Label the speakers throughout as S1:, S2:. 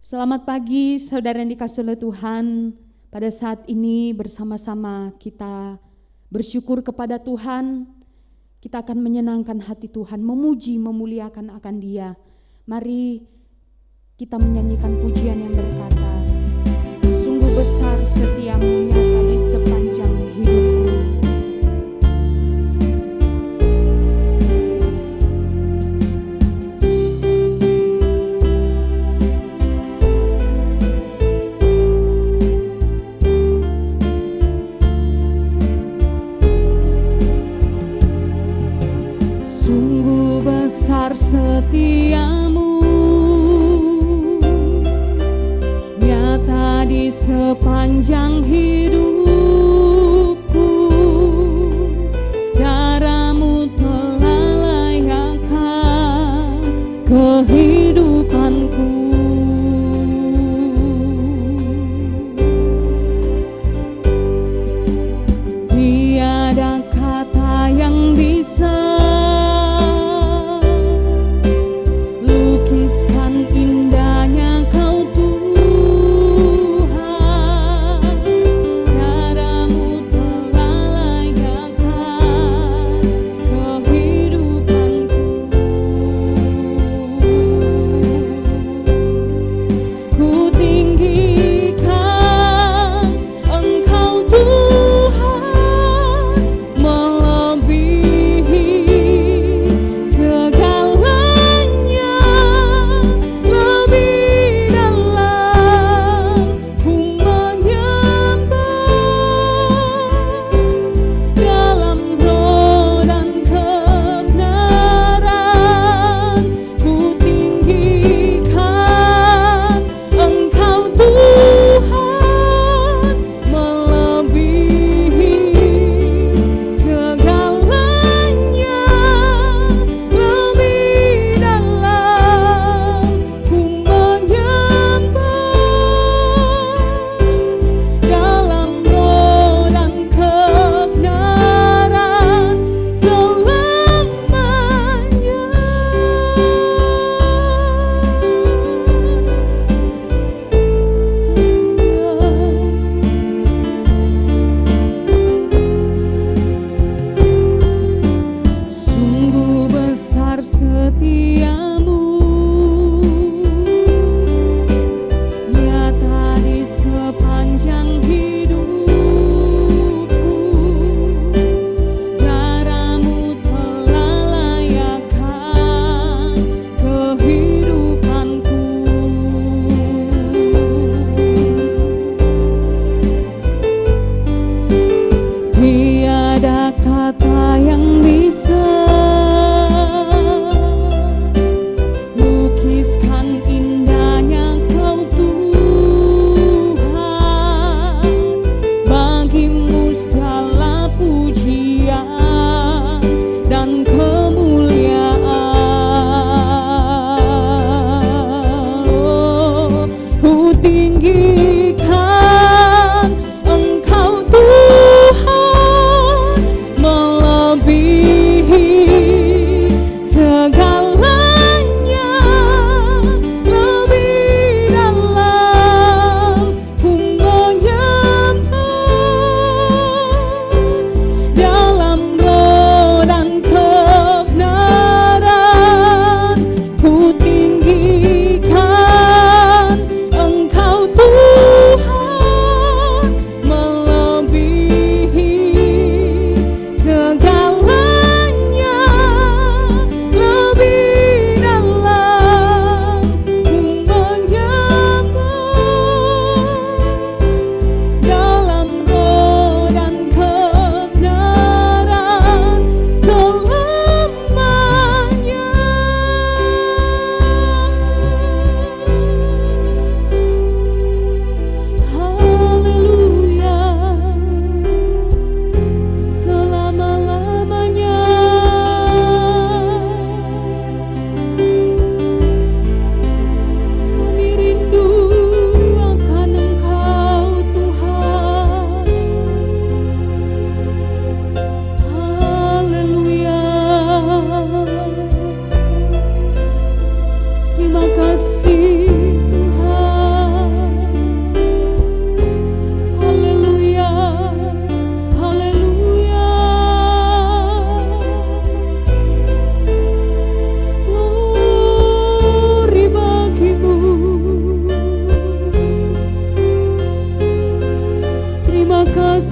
S1: Selamat pagi saudara yang dikasihi oleh Tuhan. Pada saat ini bersama-sama kita bersyukur kepada Tuhan. Kita akan menyenangkan hati Tuhan, memuji, memuliakan akan Dia. Mari kita menyanyikan pujian yang berkata, sungguh besar setiamu nyata di sepanjang hidupku. Besar setiamu nyata di sepanjang hidupku, darahmu telah layakkan kehidupanku. Tiada kata yang bisa Tuhan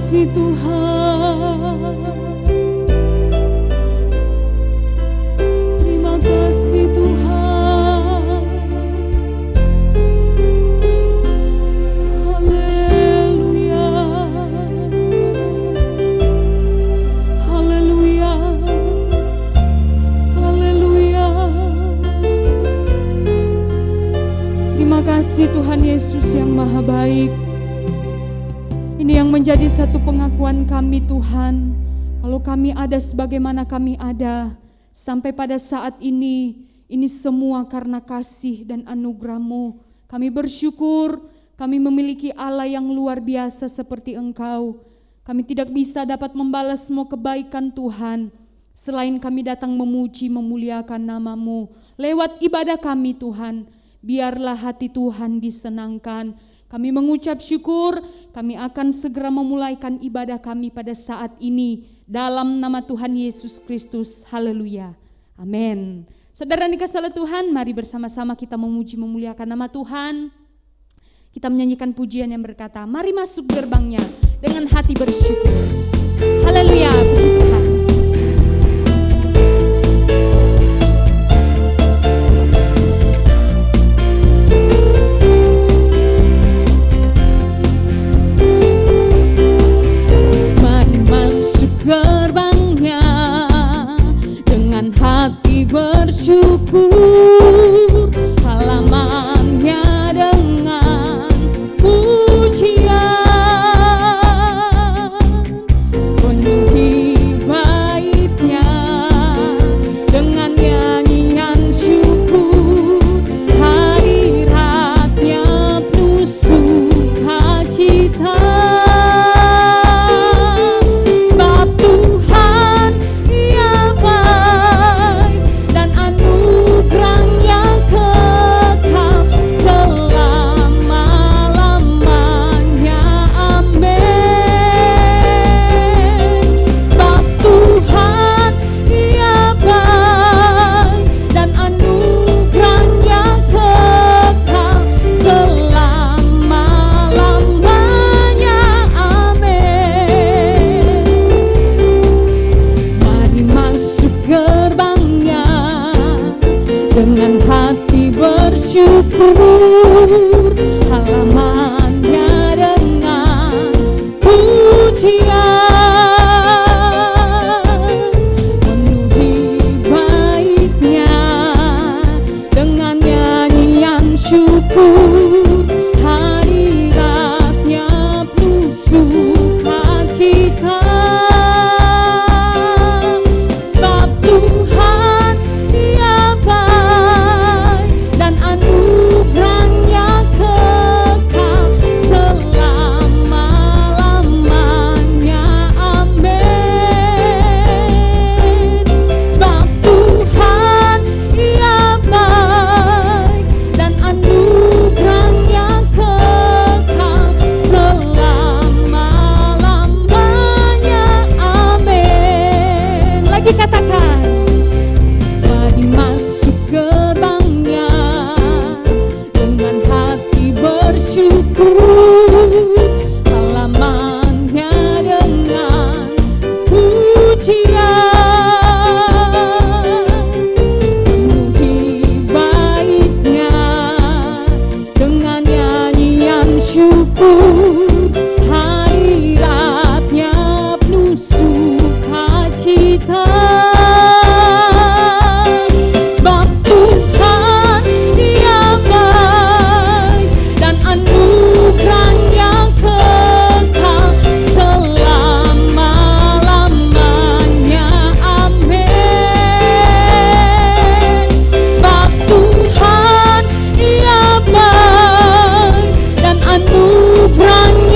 S1: kasih Tuhan. Terima kasih Tuhan. Haleluya. Haleluya. Haleluya. Terima kasih Tuhan Yesus yang Maha Baik. Ini yang menjadi satu pengakuan kami Tuhan, kalau kami ada sebagaimana kami ada sampai pada saat ini semua karena kasih dan anugerah-Mu. Kami bersyukur, kami memiliki Allah yang luar biasa seperti Engkau. Kami tidak bisa dapat membalas semua kebaikan Tuhan, selain kami datang memuji, memuliakan nama-Mu. Lewat ibadah kami Tuhan, biarlah hati Tuhan disenangkan. Kami mengucap syukur, kami akan segera memulaikan ibadah kami pada saat ini dalam nama Tuhan Yesus Kristus. Haleluya. Amin. Saudara dikasihi oleh Tuhan, mari bersama-sama kita memuji memuliakan nama Tuhan. Kita menyanyikan pujian yang berkata, mari masuk gerbangnya dengan hati bersyukur. Haleluya, puji Tuhan. Gerbangnya dengan hati bersyukur, halamannya dengan pujian, penuhi baitnya dengan nyanyian syukur, hadiratnya penuh sukacita. Dengan hati bersyukur, halamannya dengan pujian, penuhi baitnya dengan nyanyian syukur, hadiratnya penuh sukacita. Anugerahnya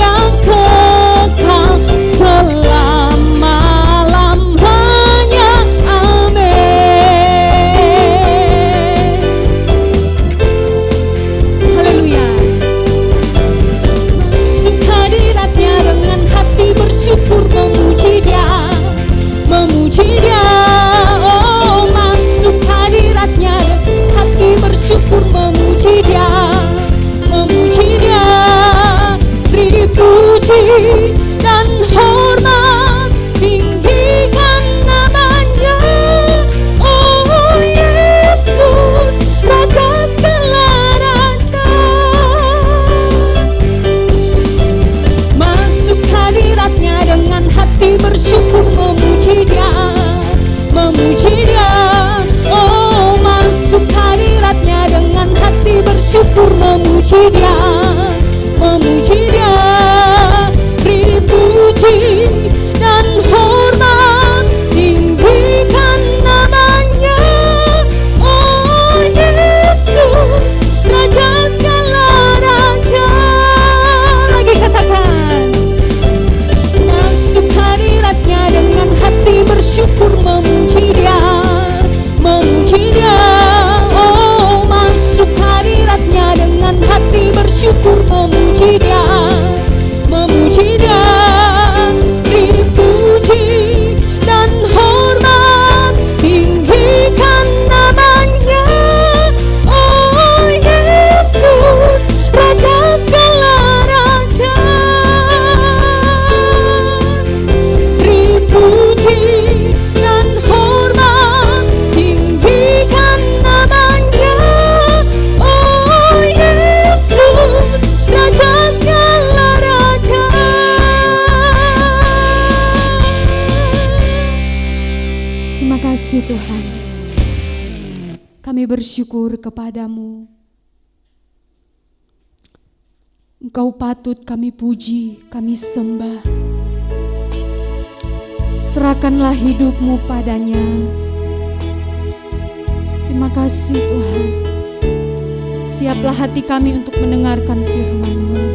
S1: Dia, memuji Dia. Beri puji dan hormat, tinggikan namanya. Oh Yesus, Raja segala raja. Lagi katakan, masuk hadiratnya dengan hati bersyukur, memuji Dia, memuji Dia. Oh, masuk hadiratnya dengan hati bersyukur, memuji Dia, memuji Dia. Beri puji dan hormat, tinggikan namanya. Oh Yesus, Raja segala raja. Beri puji dan hormat, tinggikan namanya. Oh Yesus, Raja segala raja. Terima kasih Tuhan, kami bersyukur kepadamu. Engkau patut kami puji, kami sembah. Serahkanlah hidupmu padanya. Terima kasih Tuhan. Siaplah hati kami untuk mendengarkan firman-Mu.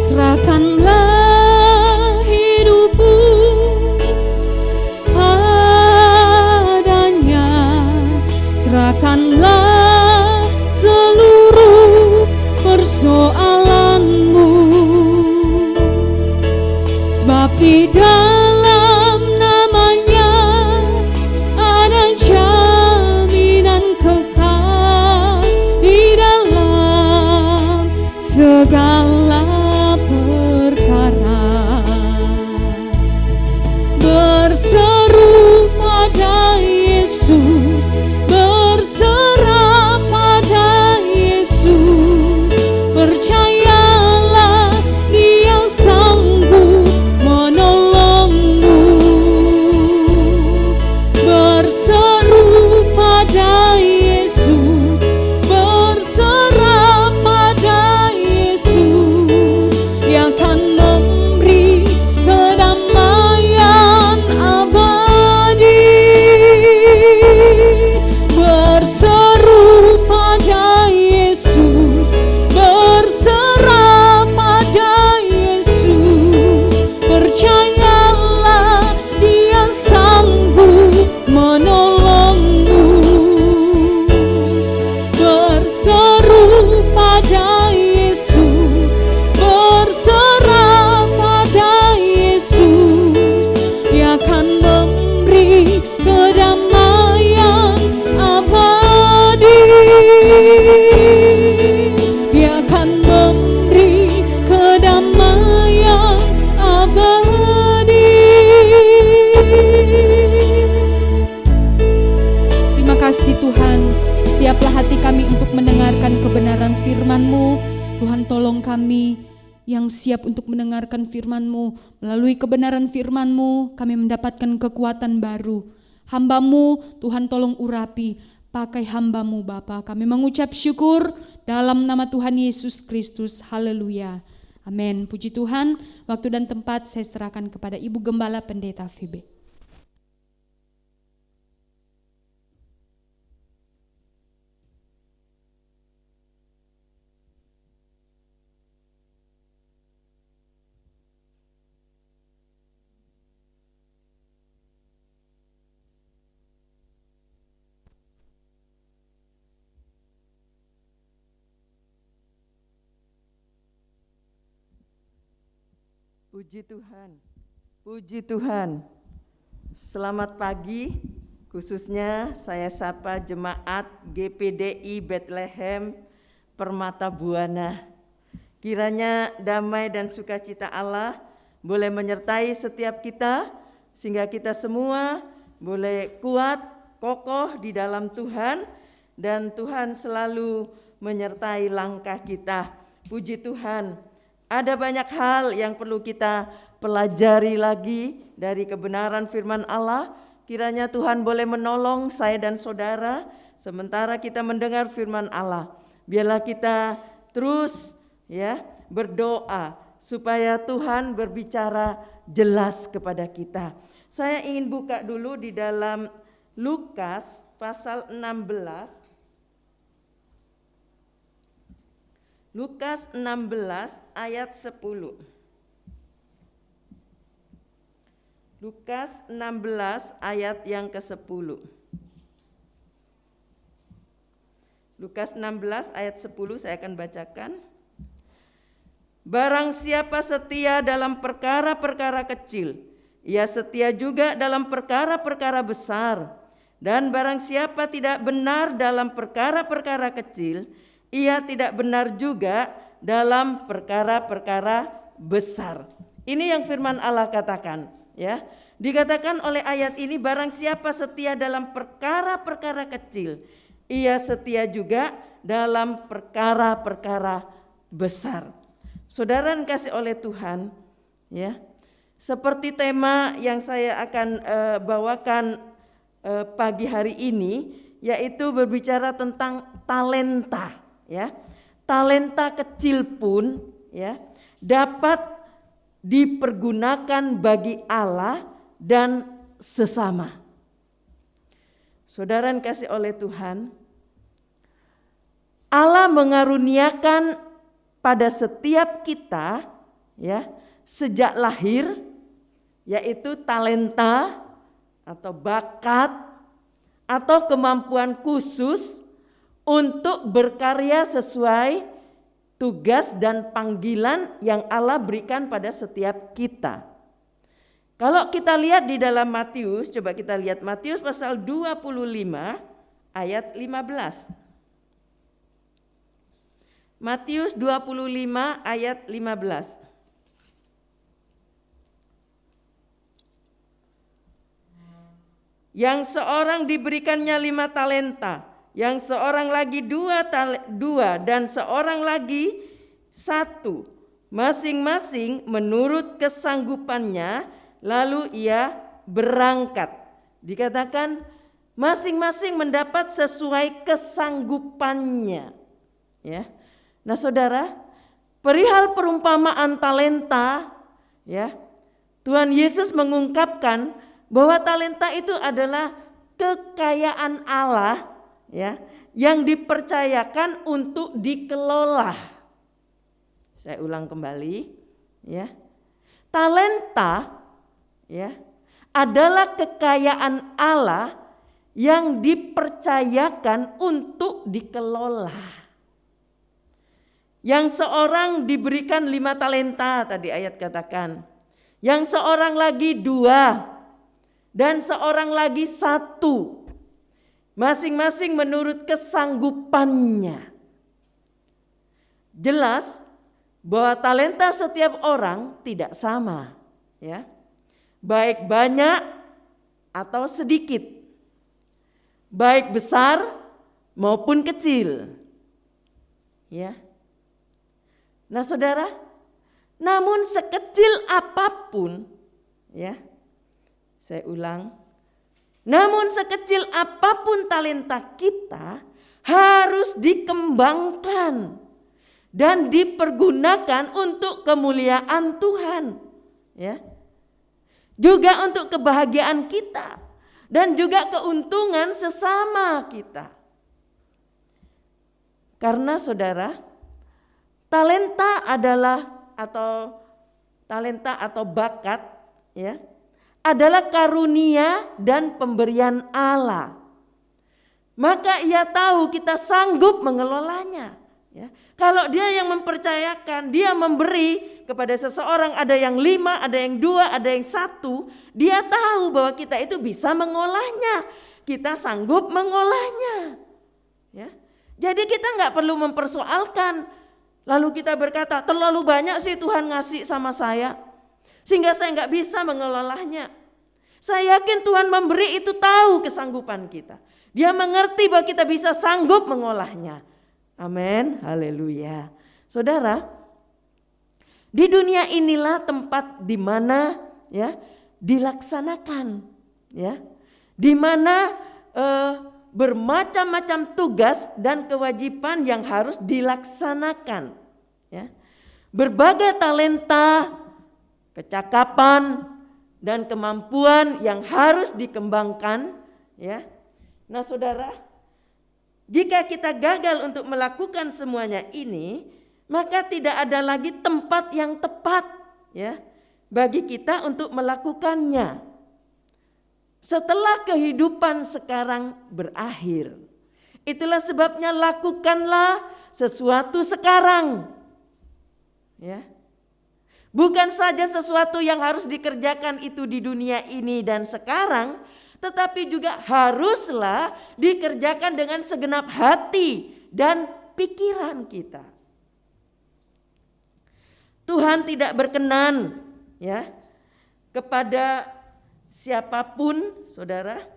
S1: Serahkanlah hidupmu padanya. Serahkanlah seluruh persoalanmu. Sebab di dalam namanya ada jaminan kekal di dalam segala perkara. Berseru pada Yesus, berserah pada Yesus. Percayalah Dia sanggup menolongmu. Berseru pada Yesus, berserah pada Yesus. Dia akan memberi kedamaian abadi. Berseru pada Yesus, berserah pada Yesus. Percayalah Dia sanggup menolongmu. Berseru pada Yesus, berserah pada Yesus. Dia akan memberi kedamaian abadi. Dia akan memberi kedamaian abadi. Terima kasih Tuhan. Siaplah hati kami untuk mendengarkan kebenaran firman-Mu. Tuhan, tolong kami yang siap untuk mendengarkan firman-Mu. Melalui kebenaran firman-Mu kami mendapatkan kekuatan baru. Hamba-Mu Tuhan, tolong urapi, pakai hamba-Mu Bapa. Kami mengucap syukur dalam nama Tuhan Yesus Kristus. Haleluya. Amin. Puji Tuhan. Waktu dan tempat saya serahkan kepada Ibu Gembala Pendeta Fibe.
S2: Puji Tuhan, puji Tuhan. Selamat pagi, khususnya saya sapa jemaat GPDI Bethlehem Permata Buana. Kiranya damai dan sukacita Allah boleh menyertai setiap kita, sehingga kita semua boleh kuat, kokoh di dalam Tuhan, dan Tuhan selalu menyertai langkah kita. Puji Tuhan. Ada banyak hal yang perlu kita pelajari lagi dari kebenaran firman Allah. Kiranya Tuhan boleh menolong saya dan saudara sementara kita mendengar firman Allah, biarlah kita terus ya berdoa supaya Tuhan berbicara jelas kepada kita. Saya ingin buka dulu di dalam Lukas pasal 16. Lukas 16 ayat 10. Lukas 16 ayat yang ke-10. Lukas 16 ayat 10 saya akan bacakan. Barang siapa setia dalam perkara-perkara kecil, ia setia juga dalam perkara-perkara besar. Dan barang siapa tidak benar dalam perkara-perkara kecil, ia tidak benar juga dalam perkara-perkara besar. Ini yang firman Allah katakan, ya. Dikatakan oleh ayat ini, barang siapa setia dalam perkara-perkara kecil, ia setia juga dalam perkara-perkara besar. Saudara yang kasih oleh Tuhan, ya, seperti tema yang saya akan bawakan pagi hari ini, yaitu berbicara tentang talenta, ya. Talenta kecil pun, ya, dapat dipergunakan bagi Allah dan sesama. Saudara yang kasih oleh Tuhan, Allah mengaruniakan pada setiap kita, ya, sejak lahir, yaitu talenta atau bakat atau kemampuan khusus untuk berkarya sesuai tugas dan panggilan yang Allah berikan pada setiap kita. Kalau kita lihat di dalam Matius, coba kita lihat Matius pasal 25 ayat 15. Matius 25 ayat 15. Yang seorang diberikannya 5 talenta, yang seorang lagi 2 dan seorang lagi 1, masing-masing menurut kesanggupannya, lalu ia berangkat. Dikatakan masing-masing mendapat sesuai kesanggupannya, ya. Nah, saudara, perihal perumpamaan talenta, ya, Tuhan Yesus mengungkapkan bahwa talenta itu adalah kekayaan Allah, ya, yang dipercayakan untuk dikelola. Saya ulang kembali, ya. Talenta, ya, adalah kekayaan Allah yang dipercayakan untuk dikelola. Yang seorang diberikan 5 talenta, tadi ayat katakan. Yang seorang lagi 2 dan seorang lagi 1. Masing-masing menurut kesanggupannya. Jelas bahwa talenta setiap orang tidak sama, ya. Baik banyak atau sedikit. Baik besar maupun kecil. Ya. Nah, saudara, namun sekecil apapun, ya, saya ulang, namun sekecil apapun talenta kita harus dikembangkan dan dipergunakan untuk kemuliaan Tuhan, ya, juga untuk kebahagiaan kita dan juga keuntungan sesama kita. Karena saudara, talenta atau bakat, ya, adalah karunia dan pemberian Allah. Maka ia tahu kita sanggup mengelolanya, ya. Kalau dia yang mempercayakan, dia memberi kepada seseorang, ada yang 5, ada yang 2, ada yang 1, dia tahu bahwa kita itu bisa mengolahnya, kita sanggup mengolahnya, ya. Jadi kita nggak perlu mempersoalkan. Lalu kita berkata, terlalu banyak sih Tuhan ngasih sama saya, sehingga saya nggak bisa mengelolanya. Saya yakin Tuhan memberi itu tahu kesanggupan kita. Dia mengerti bahwa kita bisa sanggup mengolahnya. Amin, haleluya. Saudara, di dunia inilah tempat di mana, ya, dilaksanakan, ya, di mana bermacam-macam tugas dan kewajiban yang harus dilaksanakan. Ya. Berbagai talenta, kecakapan, dan kemampuan yang harus dikembangkan. Ya. Nah saudara, jika kita gagal untuk melakukan semuanya ini, maka tidak ada lagi tempat yang tepat ya bagi kita untuk melakukannya. Setelah kehidupan sekarang berakhir. Itulah sebabnya lakukanlah sesuatu sekarang. Ya. Bukan saja sesuatu yang harus dikerjakan itu di dunia ini dan sekarang, tetapi juga haruslah dikerjakan dengan segenap hati dan pikiran kita. Tuhan tidak berkenan ya kepada siapapun saudara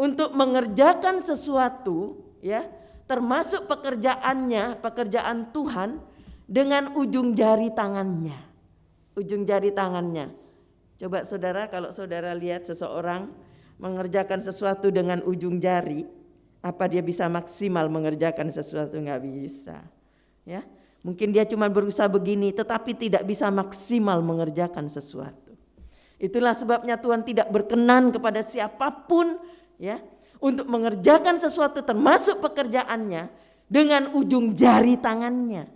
S2: untuk mengerjakan sesuatu ya, termasuk pekerjaan Tuhan dengan ujung jari tangannya. Ujung jari tangannya. Coba saudara, kalau saudara lihat seseorang mengerjakan sesuatu dengan ujung jari, apa dia bisa maksimal mengerjakan sesuatu? Nggak bisa. Ya, mungkin dia cuma berusaha begini, tetapi tidak bisa maksimal mengerjakan sesuatu. Itulah sebabnya Tuhan tidak berkenan kepada siapapun ya untuk mengerjakan sesuatu termasuk pekerjaannya dengan ujung jari tangannya.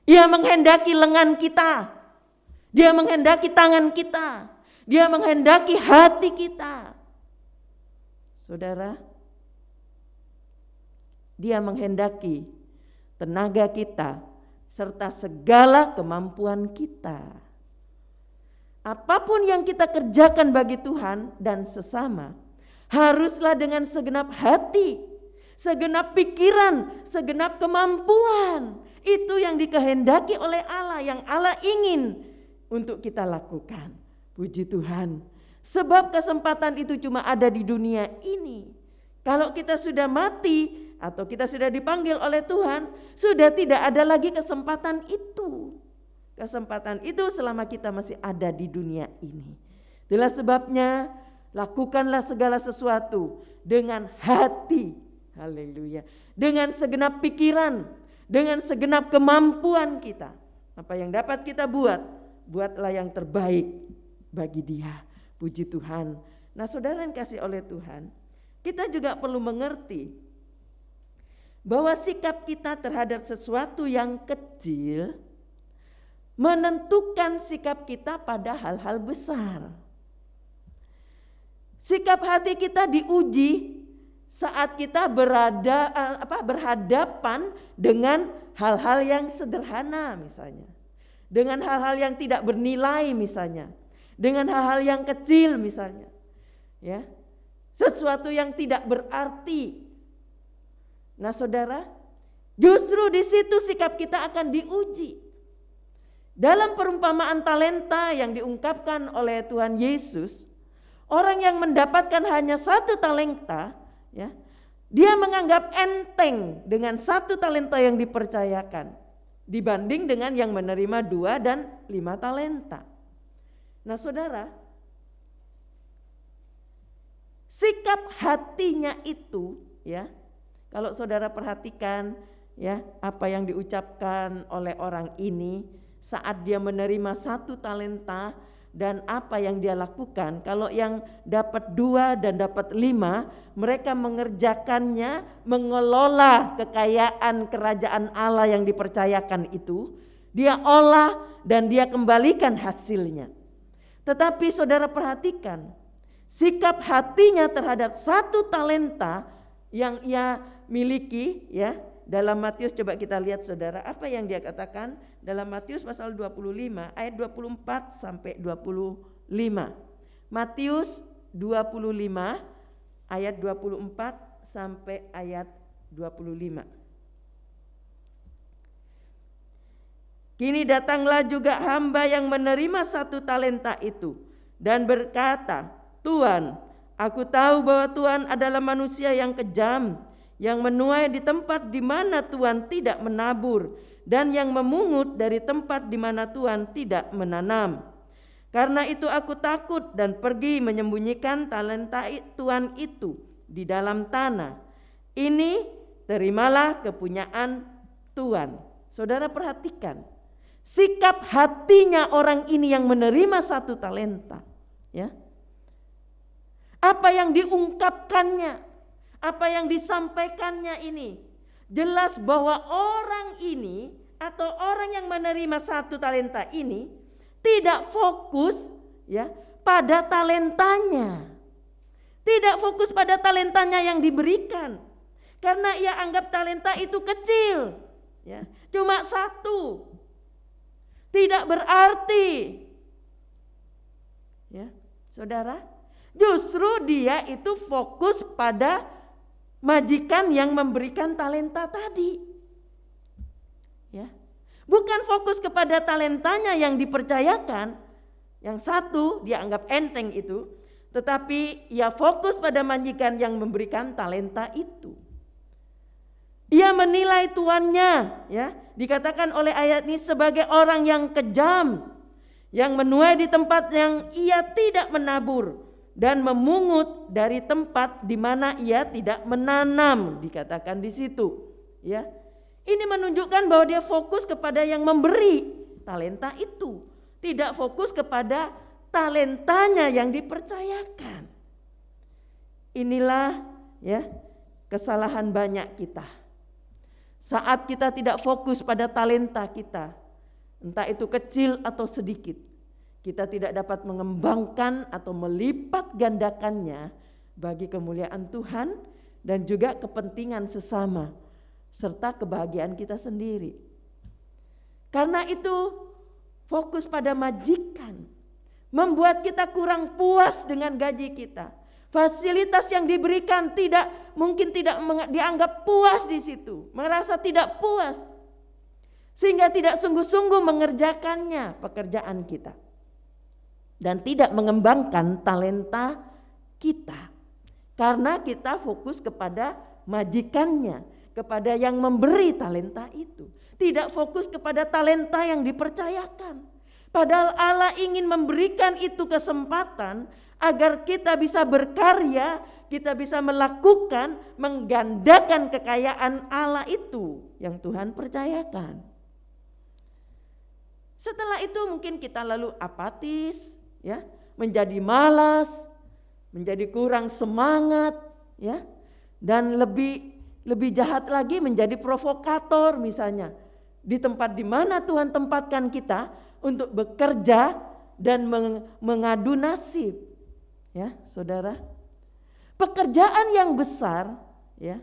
S2: Ia menghendaki lengan kita. Dia menghendaki tangan kita. Dia menghendaki hati kita. Saudara, dia menghendaki tenaga kita serta segala kemampuan kita. Apapun yang kita kerjakan bagi Tuhan dan sesama, haruslah dengan segenap hati, segenap pikiran, segenap kemampuan. Itu yang dikehendaki oleh Allah, yang Allah ingin untuk kita lakukan. Puji Tuhan. Sebab kesempatan itu cuma ada di dunia ini. Kalau kita sudah mati atau kita sudah dipanggil oleh Tuhan, sudah tidak ada lagi kesempatan itu. Kesempatan itu selama kita masih ada di dunia ini. Itulah sebabnya lakukanlah segala sesuatu dengan hati. Haleluya. Dengan segenap pikiran, dengan segenap kemampuan kita. Apa yang dapat kita buat, buatlah yang terbaik bagi Dia. Puji Tuhan. Nah saudara yang kasih oleh Tuhan, kita juga perlu mengerti bahwa sikap kita terhadap sesuatu yang kecil menentukan sikap kita pada hal-hal besar. Sikap hati kita diuji saat kita berhadapan dengan hal-hal yang sederhana misalnya. Dengan hal-hal yang tidak bernilai misalnya. Dengan hal-hal yang kecil misalnya. Ya. Sesuatu yang tidak berarti. Nah saudara, justru di situ sikap kita akan diuji. Dalam perumpamaan talenta yang diungkapkan oleh Tuhan Yesus, orang yang mendapatkan hanya 1 talenta, ya, dia menganggap enteng dengan 1 talenta yang dipercayakan, dibanding dengan yang menerima 2 dan 5 talenta. Nah saudara, sikap hatinya itu, ya, kalau saudara perhatikan, ya, apa yang diucapkan oleh orang ini, saat dia menerima 1 talenta dan apa yang dia lakukan. Kalau yang dapat 2 dan dapat 5, mereka mengerjakannya, mengelola kekayaan kerajaan Allah yang dipercayakan itu. Dia olah dan dia kembalikan hasilnya. Tetapi saudara perhatikan, sikap hatinya terhadap 1 talenta yang ia miliki ya. Dalam Matius coba kita lihat saudara, apa yang dia katakan dalam Matius pasal 25 ayat 24 sampai 25. Matius 25 ayat 24 sampai ayat 25. Kini datanglah juga hamba yang menerima 1 talenta itu dan berkata, Tuhan, aku tahu bahwa Tuhan adalah manusia yang kejam, yang menuai di tempat di mana Tuhan tidak menabur, dan yang memungut dari tempat di mana Tuhan tidak menanam. Karena itu aku takut dan pergi menyembunyikan talenta Tuhan itu di dalam tanah. Ini terimalah kepunyaan Tuhan. Saudara perhatikan sikap hatinya orang ini yang menerima 1 talenta. Ya. Apa yang diungkapkannya, apa yang disampaikannya ini jelas bahwa orang ini atau orang yang menerima 1 talenta ini tidak fokus ya pada talentanya. Tidak fokus pada talentanya yang diberikan. Karena ia anggap talenta itu kecil. Ya, cuma 1. Tidak berarti. Ya, Saudara, justru dia itu fokus pada majikan yang memberikan talenta tadi. Ya. Bukan fokus kepada talentanya yang dipercayakan. Yang 1 dia anggap enteng itu, tetapi ia fokus pada majikan yang memberikan talenta itu. Ia menilai tuannya, ya, dikatakan oleh ayat ini sebagai orang yang kejam, yang menuai di tempat yang ia tidak menabur dan memungut dari tempat di mana ia tidak menanam, dikatakan di situ, ya. Ini menunjukkan bahwa dia fokus kepada yang memberi talenta itu, tidak fokus kepada talentanya yang dipercayakan. Inilah ya kesalahan banyak kita. Saat kita tidak fokus pada talenta kita, entah itu kecil atau sedikit, kita tidak dapat mengembangkan atau melipat gandakannya bagi kemuliaan Tuhan dan juga kepentingan sesama serta kebahagiaan kita sendiri. Karena itu fokus pada majikan membuat kita kurang puas dengan gaji kita. Fasilitas yang diberikan mungkin tidak dianggap puas di situ, merasa tidak puas sehingga tidak sungguh-sungguh mengerjakannya pekerjaan kita dan tidak mengembangkan talenta kita karena kita fokus kepada majikannya, kepada yang memberi talenta itu, tidak fokus kepada talenta yang dipercayakan. Padahal Allah ingin memberikan itu kesempatan agar kita bisa berkarya, kita bisa melakukan, menggandakan kekayaan Allah itu yang Tuhan percayakan. Setelah itu mungkin kita lalu apatis, ya, menjadi malas, menjadi kurang semangat, ya, dan lebih jahat lagi menjadi provokator misalnya di tempat di mana Tuhan tempatkan kita untuk bekerja dan mengadu nasib. Ya, Saudara, pekerjaan yang besar ya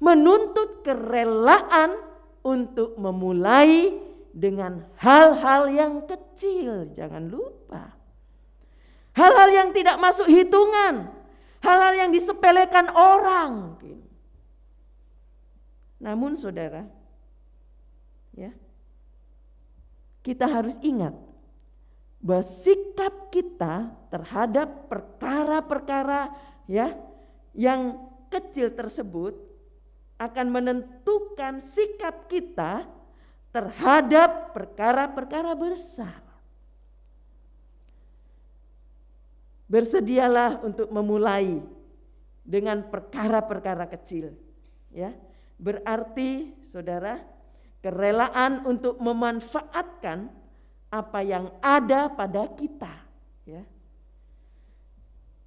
S2: menuntut kerelaan untuk memulai dengan hal-hal yang kecil. Jangan lupa, hal-hal yang tidak masuk hitungan, hal-hal yang disepelekan orang. Namun Saudara, ya, kita harus ingat bahwa sikap kita terhadap perkara-perkara ya yang kecil tersebut akan menentukan sikap kita terhadap perkara-perkara besar. Bersedialah untuk memulai dengan perkara-perkara kecil, ya. Berarti Saudara, kerelaan untuk memanfaatkan apa yang ada pada kita, ya.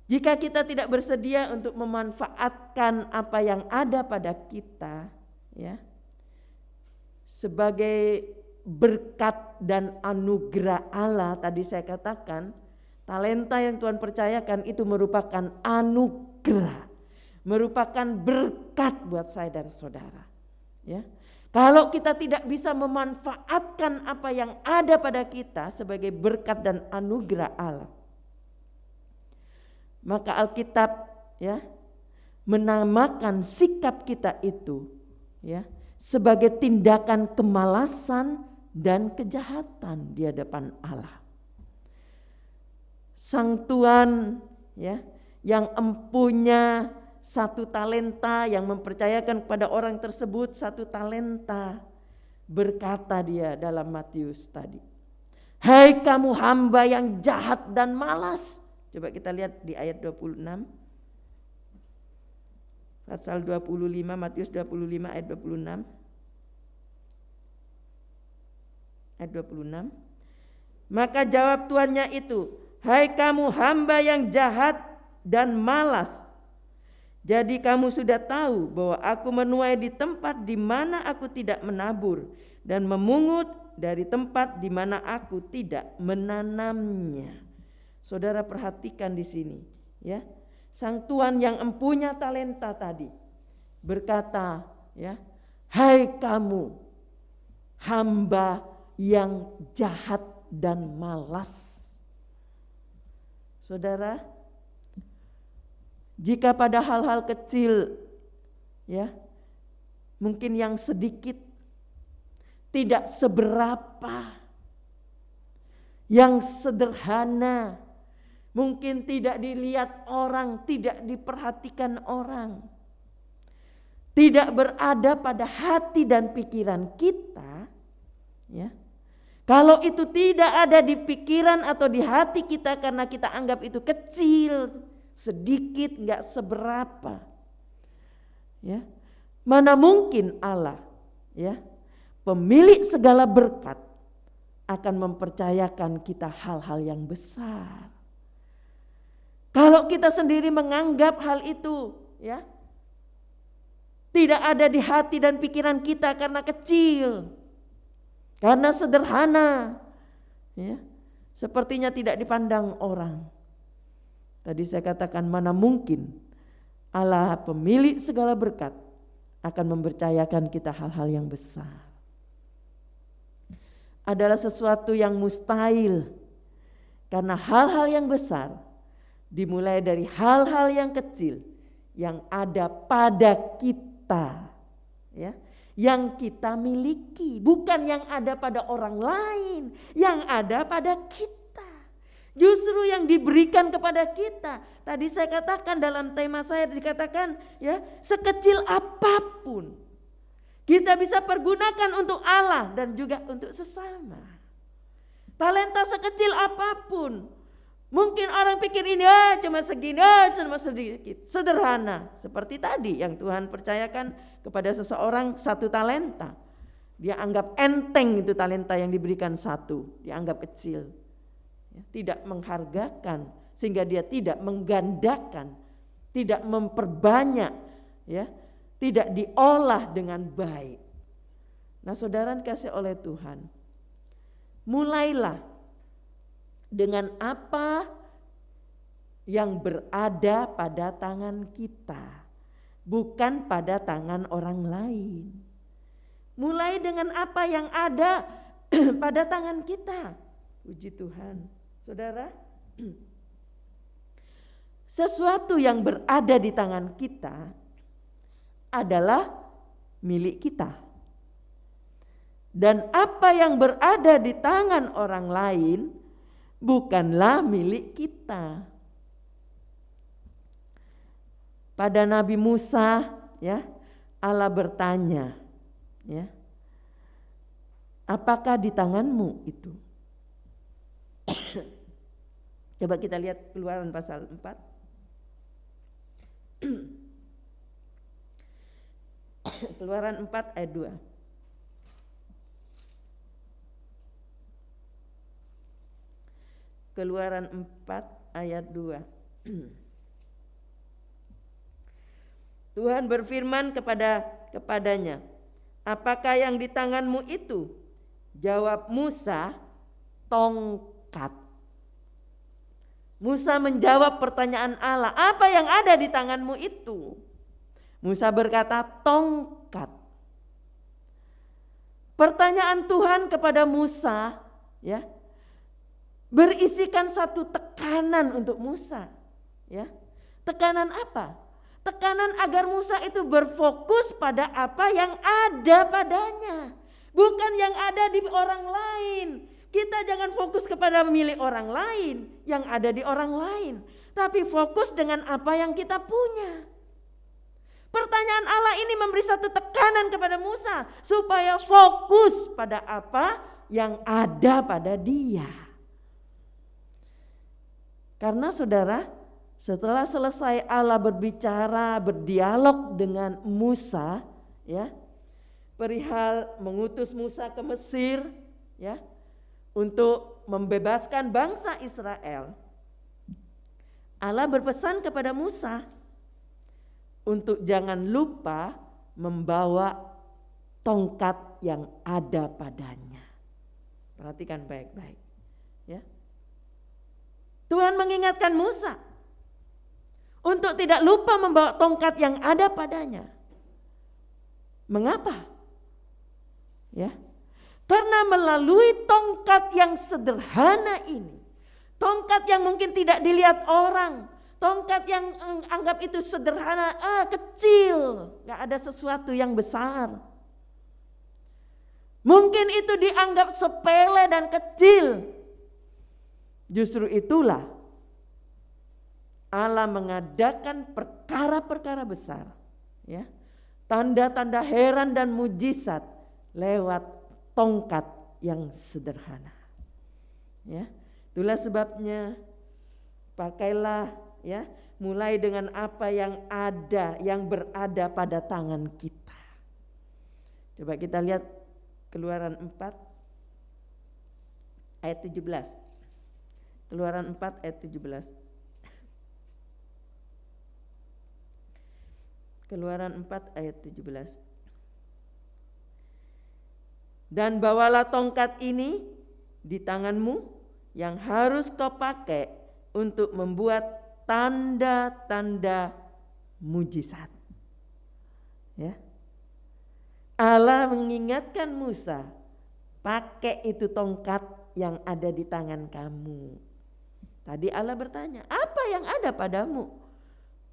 S2: Jika kita tidak bersedia untuk memanfaatkan apa yang ada pada kita, ya, sebagai berkat dan anugerah Allah, tadi saya katakan, talenta yang Tuhan percayakan itu merupakan anugerah, merupakan berkat buat saya dan saudara, ya. Kalau kita tidak bisa memanfaatkan apa yang ada pada kita sebagai berkat dan anugerah Allah, maka Alkitab ya menamakan sikap kita itu ya sebagai tindakan kemalasan dan kejahatan di hadapan Allah. Sang Tuhan ya yang empunya 1 talenta, yang mempercayakan kepada orang tersebut 1 talenta, berkata dia dalam Matius tadi, "Hai kamu hamba yang jahat dan malas." Coba kita lihat di ayat 26. Pasal 25, Matius 25 ayat 26. Ayat 26. Maka jawab tuannya itu, "Hai kamu hamba yang jahat dan malas. Jadi kamu sudah tahu bahwa aku menuai di tempat di mana aku tidak menabur dan memungut dari tempat di mana aku tidak menanamnya." Saudara perhatikan di sini, ya. Sang tuan yang empunya talenta tadi berkata, ya, "Hai kamu hamba yang jahat dan malas." Saudara, jika pada hal-hal kecil, ya, mungkin yang sedikit, tidak seberapa, yang sederhana, mungkin tidak dilihat orang, tidak diperhatikan orang, tidak berada pada hati dan pikiran kita, ya. Kalau itu tidak ada di pikiran atau di hati kita karena kita anggap itu kecil, sedikit, enggak seberapa, ya, mana mungkin Allah, ya, pemilik segala berkat, akan mempercayakan kita hal-hal yang besar. Kalau kita sendiri menganggap hal itu, ya, tidak ada di hati dan pikiran kita karena kecil, karena sederhana, ya, sepertinya tidak dipandang orang. Tadi saya katakan mana mungkin Allah pemilik segala berkat akan mempercayakan kita hal-hal yang besar. Adalah sesuatu yang mustahil, karena hal-hal yang besar dimulai dari hal-hal yang kecil yang ada pada kita, ya, yang kita miliki, bukan yang ada pada orang lain, yang ada pada kita. Justru yang diberikan kepada kita. Tadi saya katakan dalam tema saya dikatakan, ya, sekecil apapun kita bisa pergunakan untuk Allah dan juga untuk sesama. Talenta sekecil apapun. Mungkin orang pikir ini cuma segini, cuma sedikit, sederhana. Seperti tadi yang Tuhan percayakan kepada seseorang 1 talenta. Dia anggap enteng itu talenta yang diberikan 1, dianggap kecil. Ya, tidak menghargakan, sehingga dia tidak menggandakan, tidak memperbanyak, ya, tidak diolah dengan baik. Nah, saudara dikasih oleh Tuhan, mulailah dengan apa yang berada pada tangan kita, bukan pada tangan orang lain. Mulai dengan apa yang ada pada tangan kita. Puji Tuhan. Saudara, sesuatu yang berada di tangan kita adalah milik kita. Dan apa yang berada di tangan orang lain bukanlah milik kita. Pada Nabi Musa, ya, Allah bertanya, ya, apakah di tanganmu itu? Coba kita lihat Keluaran pasal 4. Keluaran 4 ayat 2. Keluaran 4 ayat 2. Tuhan berfirman kepadanya, apakah yang di tanganmu itu? Jawab Musa, tongkat. Musa menjawab pertanyaan Allah, apa yang ada di tanganmu itu? Musa berkata, tongkat. Pertanyaan Tuhan kepada Musa, ya, berisikan satu tekanan untuk Musa, ya. Tekanan apa? Tekanan agar Musa itu berfokus pada apa yang ada padanya, bukan yang ada di orang lain. Kita jangan fokus kepada milik orang lain, yang ada di orang lain, tapi fokus dengan apa yang kita punya. Pertanyaan Allah ini memberi satu tekanan kepada Musa supaya fokus pada apa yang ada pada dia. Karena saudara, Setelah selesai Allah berbicara, berdialog dengan Musa, ya, perihal mengutus Musa ke Mesir, ya, untuk membebaskan bangsa Israel. Allah berpesan kepada Musa untuk jangan lupa membawa tongkat yang ada padanya. Perhatikan baik-baik, ya. Tuhan mengingatkan Musa untuk tidak lupa membawa tongkat yang ada padanya. Mengapa? Ya. Karena melalui tongkat yang sederhana ini, tongkat yang mungkin tidak dilihat orang, tongkat yang anggap itu sederhana, kecil, gak ada sesuatu yang besar. Mungkin itu dianggap sepele dan kecil. Justru itulah Allah mengadakan perkara-perkara besar, ya, tanda-tanda heran dan mujizat lewat tongkat yang sederhana. Ya, itulah sebabnya pakailah, ya, mulai dengan apa yang ada, yang berada pada tangan kita. Coba kita lihat Keluaran 4 ayat 17. Keluaran 4 ayat 17. Keluaran 4 ayat 17. Dan bawalah tongkat ini di tanganmu yang harus kau pakai untuk membuat tanda-tanda mujizat. Ya. Allah mengingatkan Musa, pakai itu tongkat yang ada di tangan kamu. Tadi Allah bertanya, apa yang ada padamu?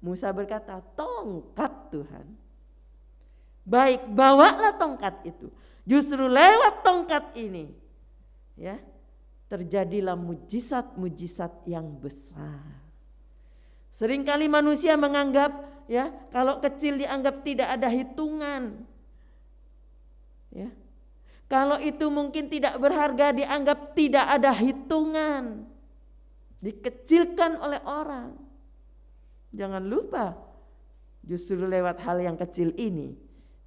S2: Musa berkata, tongkat Tuhan. Baik, bawalah tongkat itu. Justru lewat tongkat ini, ya, terjadilah mujizat-mujizat yang besar. Seringkali manusia menganggap, ya, kalau kecil dianggap tidak ada hitungan. Ya. Kalau itu mungkin tidak berharga dianggap tidak ada hitungan. Dikecilkan oleh orang. Jangan lupa, justru lewat hal yang kecil ini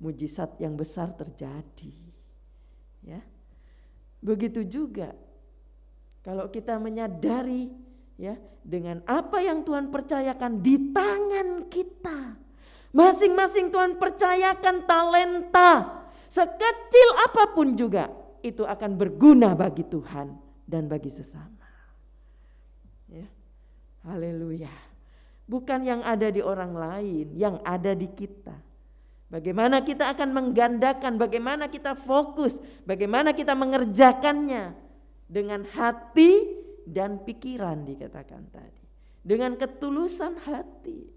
S2: mujizat yang besar terjadi. Ya. Begitu juga kalau kita menyadari, ya, dengan apa yang Tuhan percayakan di tangan kita. Masing-masing Tuhan percayakan talenta, sekecil apapun juga itu akan berguna bagi Tuhan dan bagi sesama. Ya. Haleluya. Bukan yang ada di orang lain, yang ada di kita. Bagaimana kita akan menggandakan, bagaimana kita fokus, bagaimana kita mengerjakannya dengan hati dan pikiran dikatakan tadi. Dengan ketulusan hati.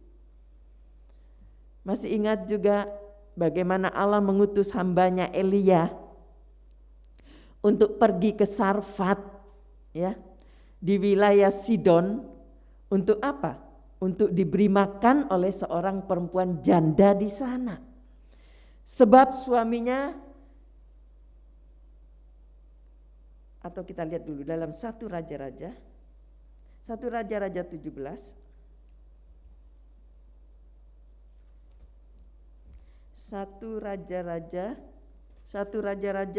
S2: Masih ingat juga bagaimana Allah mengutus hambanya Elia untuk pergi ke Sarfat, ya, di wilayah Sidon. Untuk apa? Untuk diberi makan oleh seorang perempuan janda di sana. Sebab suaminya, atau kita lihat dulu dalam 1 Raja-Raja 17. 1 Raja-Raja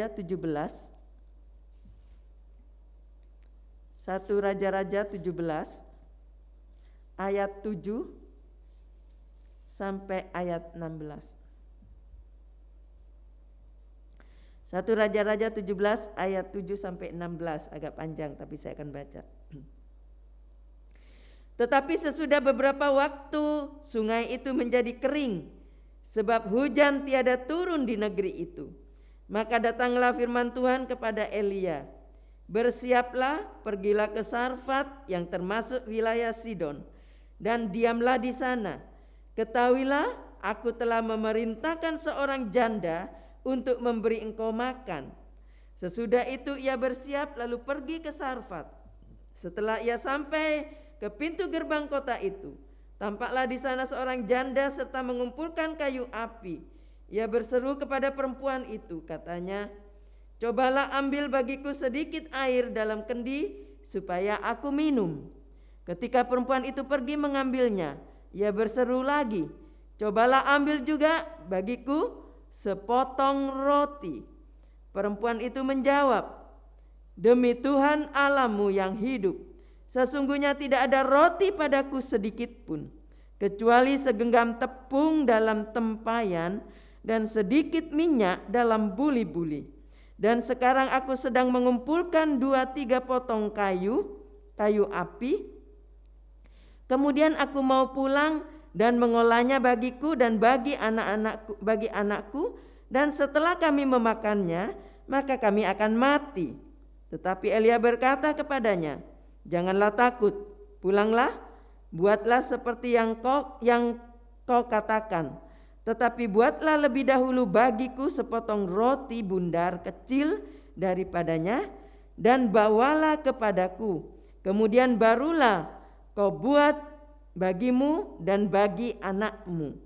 S2: 17. 1 Raja-Raja 17 ayat 7 sampai ayat 16. 1 Raja-Raja 17 ayat 7 sampai 16, agak panjang tapi saya akan baca. Tetapi sesudah beberapa waktu sungai itu menjadi kering sebab hujan tiada turun di negeri itu. Maka datanglah firman Tuhan kepada Elia, bersiaplah, pergilah ke Sarfat yang termasuk wilayah Sidon dan diamlah di sana. Ketahuilah, aku telah memerintahkan seorang janda untuk memberi engkau makan. Sesudah itu ia bersiap lalu pergi ke Sarfat. Setelah ia sampai ke pintu gerbang kota itu, tampaklah di sana seorang janda serta mengumpulkan kayu api. Ia berseru kepada perempuan itu, katanya, cobalah ambil bagiku sedikit air dalam kendi supaya aku minum. Ketika perempuan itu pergi mengambilnya, ia berseru lagi, "Cobalah ambil juga bagiku sepotong roti." Perempuan itu menjawab, "Demi Tuhan Allahmu yang hidup, sesungguhnya tidak ada roti padaku sedikit pun, kecuali segenggam tepung dalam tempayan dan sedikit minyak dalam buli-buli. Dan sekarang aku sedang mengumpulkan 2-3 potong kayu api. Kemudian aku mau pulang dan mengolahnya bagiku dan bagi anakku, dan setelah kami memakannya, maka kami akan mati." Tetapi Elia berkata kepadanya, "Janganlah takut, pulanglah, buatlah seperti yang kau katakan. Tetapi buatlah lebih dahulu bagiku sepotong roti bundar kecil daripadanya dan bawalah kepadaku. Kemudian barulah kau buat bagimu dan bagi anakmu.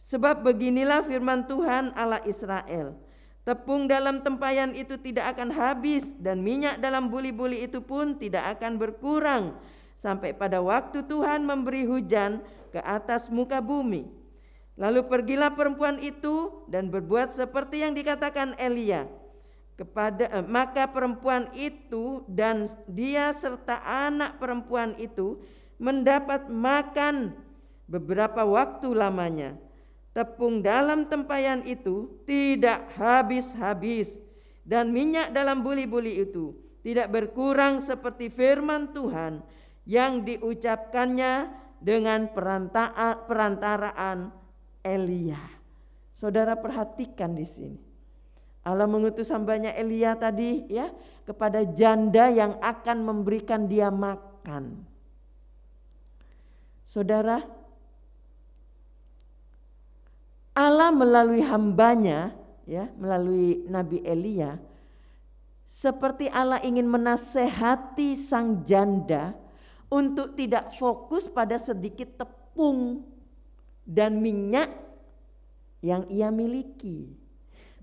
S2: Sebab beginilah firman Tuhan Allah Israel, tepung dalam tempayan itu tidak akan habis dan minyak dalam buli-buli itu pun tidak akan berkurang sampai pada waktu Tuhan memberi hujan ke atas muka bumi." Lalu pergilah perempuan itu dan berbuat seperti yang dikatakan Elia. Maka perempuan itu dan dia serta anak perempuan itu mendapat makan beberapa waktu lamanya. Tepung dalam tempayan itu tidak habis-habis dan minyak dalam buli-buli itu tidak berkurang seperti firman Tuhan yang diucapkannya dengan perantaraan Elia. Saudara perhatikan di sini. Allah mengutus hambanya Elia tadi ya kepada janda yang akan memberikan dia makan. Saudara, Allah melalui hambanya ya, melalui Nabi Elia, seperti Allah ingin menasehati sang janda untuk tidak fokus pada sedikit tepung dan minyak yang ia miliki.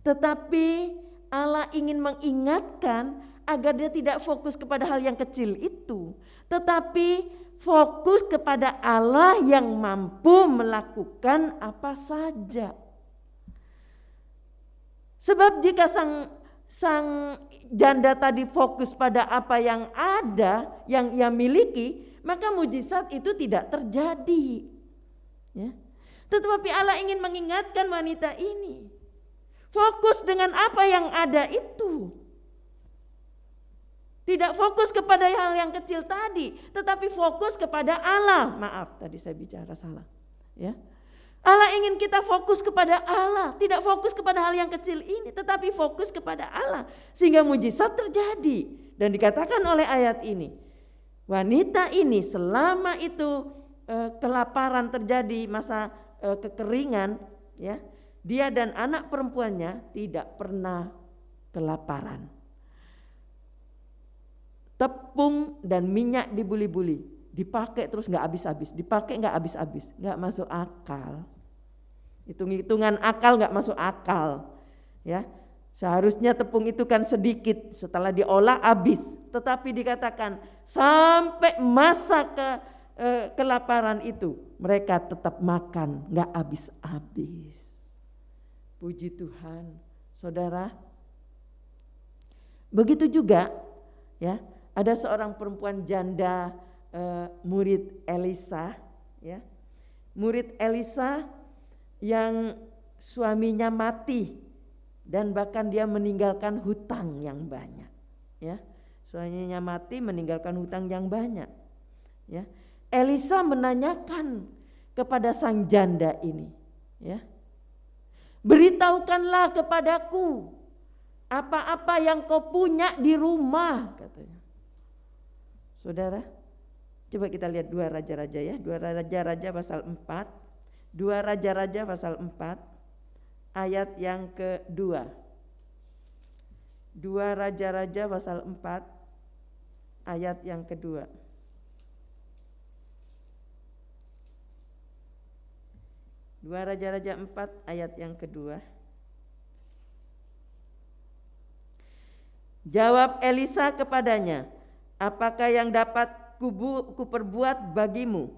S2: Tetapi Allah ingin mengingatkan agar dia tidak fokus kepada hal yang kecil itu, tetapi fokus kepada Allah yang mampu melakukan apa saja. Sebab jika sang janda tadi fokus pada apa yang ada, yang ia miliki, maka mujizat itu tidak terjadi. Ya. Tetapi Allah ingin mengingatkan wanita ini, fokus dengan apa yang ada itu. Tidak fokus kepada hal yang kecil tadi, tetapi fokus kepada Allah. Maaf, tadi saya bicara salah. Ya. Allah ingin kita fokus kepada Allah, tidak fokus kepada hal yang kecil ini, tetapi fokus kepada Allah. Sehingga mujizat terjadi. Dan dikatakan oleh ayat ini, wanita ini selama itu kelaparan terjadi, masa kekeringan, ya, dia dan anak perempuannya tidak pernah kelaparan. Tepung dan minyak dibuli-buli, dipakai terus nggak habis-habis, dipakai nggak habis-habis, nggak masuk akal. Hitung-hitungan akal nggak masuk akal, ya. Seharusnya tepung itu kan sedikit, setelah diolah habis, tetapi dikatakan sampai masa kelaparan itu mereka tetap makan, nggak habis-habis. Puji Tuhan, saudara. Begitu juga, ya, ada seorang perempuan janda, murid Elisa, ya, murid Elisa yang suaminya mati dan bahkan dia meninggalkan hutang yang banyak, ya, suaminya mati meninggalkan hutang yang banyak, ya. Elisa menanyakan kepada sang janda ini, ya, beritahukanlah kepadaku apa-apa yang kau punya di rumah, katanya. Saudara, coba kita lihat 2 Raja-Raja ya, 2 Raja-Raja pasal 4, 2 Raja-Raja pasal 4 ayat yang kedua. 2 Raja-Raja pasal 4 ayat yang kedua. 2 Raja-Raja 4 ayat yang kedua. Jawab Elisa kepadanya, apakah yang dapat kuperbuat bagimu.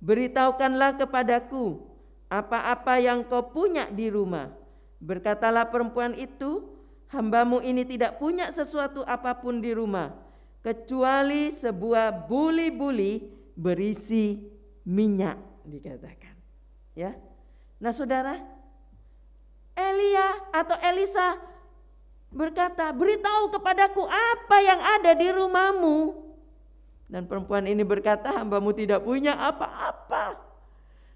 S2: Beritahukanlah kepadaku apa-apa yang kau punya di rumah. Berkatalah perempuan itu, hambamu ini tidak punya sesuatu apapun di rumah, kecuali sebuah buli-buli berisi minyak, dikatakan. Ya. Nah saudara, Elia atau Elisa berkata, beritahu kepadaku apa yang ada di rumahmu. Dan perempuan ini berkata, hambamu tidak punya apa-apa,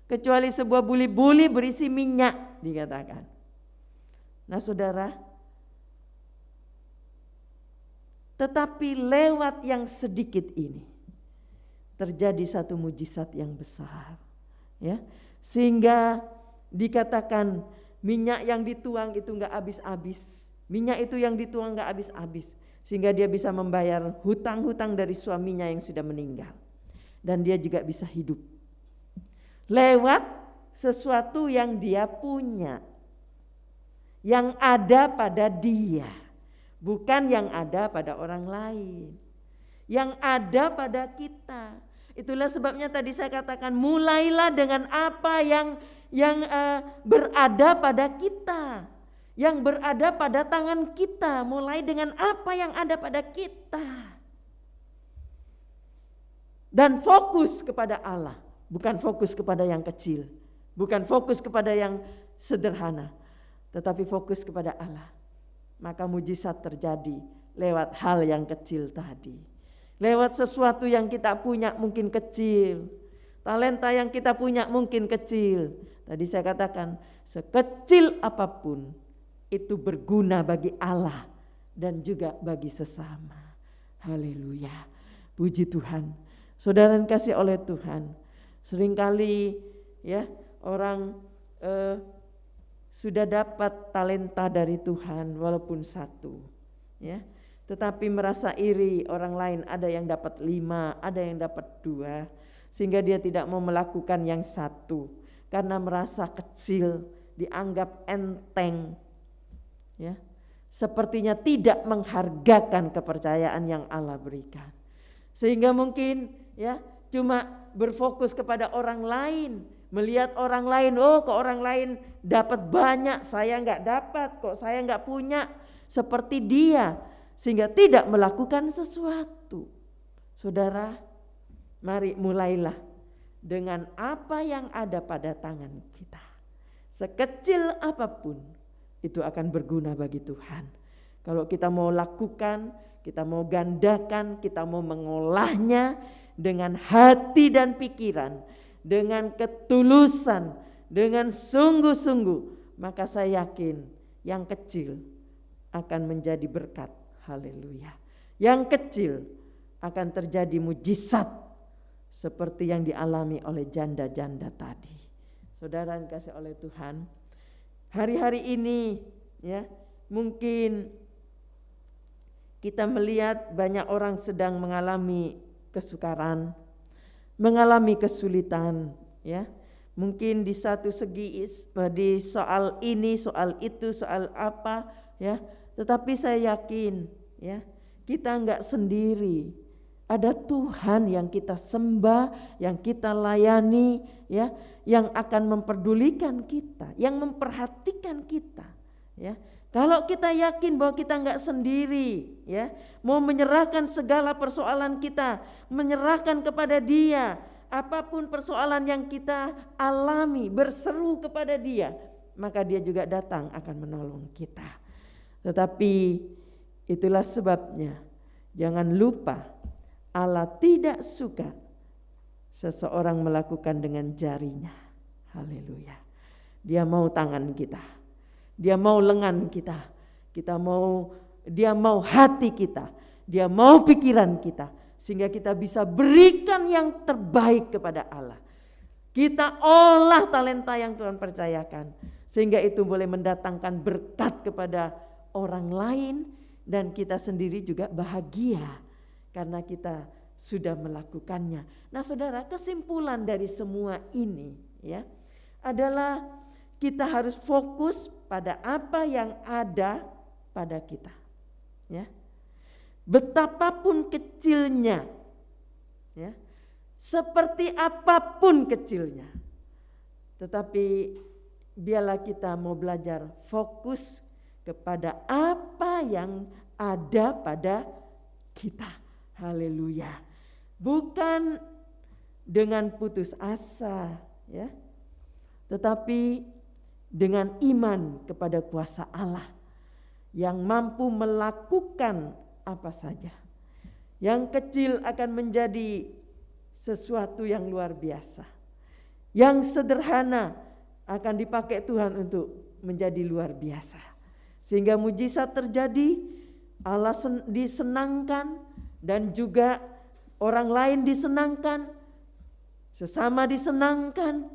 S2: kecuali sebuah buli-buli berisi minyak, dikatakan. Nah saudara, tetapi lewat yang sedikit ini terjadi satu mujizat yang besar, ya, sehingga dikatakan minyak yang dituang itu enggak habis-habis. Minyak itu yang dituang enggak habis-habis, sehingga dia bisa membayar hutang-hutang dari suaminya yang sudah meninggal, dan dia juga bisa hidup lewat sesuatu yang dia punya, yang ada pada dia, bukan yang ada pada orang lain, yang ada pada kita. Itulah sebabnya tadi saya katakan, mulailah dengan apa yang berada pada kita, yang berada pada tangan kita. Mulai dengan apa yang ada pada kita, dan fokus kepada Allah, bukan fokus kepada yang kecil, bukan fokus kepada yang sederhana, tetapi fokus kepada Allah. Maka mujizat terjadi lewat hal yang kecil tadi, lewat sesuatu yang kita punya mungkin kecil, talenta yang kita punya mungkin kecil. Tadi saya katakan, sekecil apapun itu berguna bagi Allah dan juga bagi sesama. Haleluya, puji Tuhan. Saudara yang kasih oleh Tuhan, seringkali ya orang sudah dapat talenta dari Tuhan walaupun satu, ya, tetapi merasa iri orang lain ada yang dapat 5, ada yang dapat 2, sehingga dia tidak mau melakukan yang satu karena merasa kecil, dianggap enteng, ya, sepertinya tidak menghargakan kepercayaan yang Allah berikan, sehingga mungkin ya cuma berfokus kepada orang lain, melihat orang lain, oh kok orang lain dapat banyak, saya enggak dapat, kok saya enggak punya seperti dia, sehingga tidak melakukan sesuatu. Saudara, mari mulailah dengan apa yang ada pada tangan kita. Sekecil apapun itu akan berguna bagi Tuhan. Kalau kita mau lakukan, kita mau gandakan, kita mau mengolahnya dengan hati dan pikiran, dengan ketulusan, dengan sungguh-sungguh, maka saya yakin yang kecil akan menjadi berkat. Haleluya. Yang kecil akan terjadi mujizat seperti yang dialami oleh janda-janda tadi. Saudara yang dikasihi oleh Tuhan, hari-hari ini ya, mungkin kita melihat banyak orang sedang mengalami kesukaran, mengalami kesulitan, ya. Mungkin di satu segi di soal ini, soal itu, soal apa, ya. Tetapi saya yakin, ya, kita enggak sendiri. Ada Tuhan yang kita sembah, yang kita layani, ya, yang akan memperdulikan kita, yang memperhatikan kita, ya. Kalau kita yakin bahwa kita enggak sendiri, ya, mau menyerahkan segala persoalan kita, menyerahkan kepada Dia, apapun persoalan yang kita alami, berseru kepada Dia, maka Dia juga datang akan menolong kita. Tetapi itulah sebabnya jangan lupa, Allah tidak suka seseorang melakukan dengan jarinya. Haleluya. Dia mau tangan kita, Dia mau lengan kita, Dia mau hati kita, Dia mau pikiran kita, sehingga kita bisa berikan yang terbaik kepada Allah. Kita olah talenta yang Tuhan percayakan, sehingga itu boleh mendatangkan berkat kepada orang lain, dan kita sendiri juga bahagia karena kita sudah melakukannya. Nah saudara, kesimpulan dari semua ini ya adalah kita harus fokus pada apa yang ada pada kita, ya. Betapapun kecilnya, ya. Seperti apapun kecilnya. Tetapi biarlah kita mau belajar fokus kepada apa yang ada pada kita. Haleluya. Bukan dengan putus asa, ya. Tetapi dengan iman kepada kuasa Allah yang mampu melakukan apa saja. Yang kecil akan menjadi sesuatu yang luar biasa. Yang sederhana akan dipakai Tuhan untuk menjadi luar biasa. Sehingga mujizat terjadi, Allah disenangkan dan juga orang lain disenangkan, sesama disenangkan,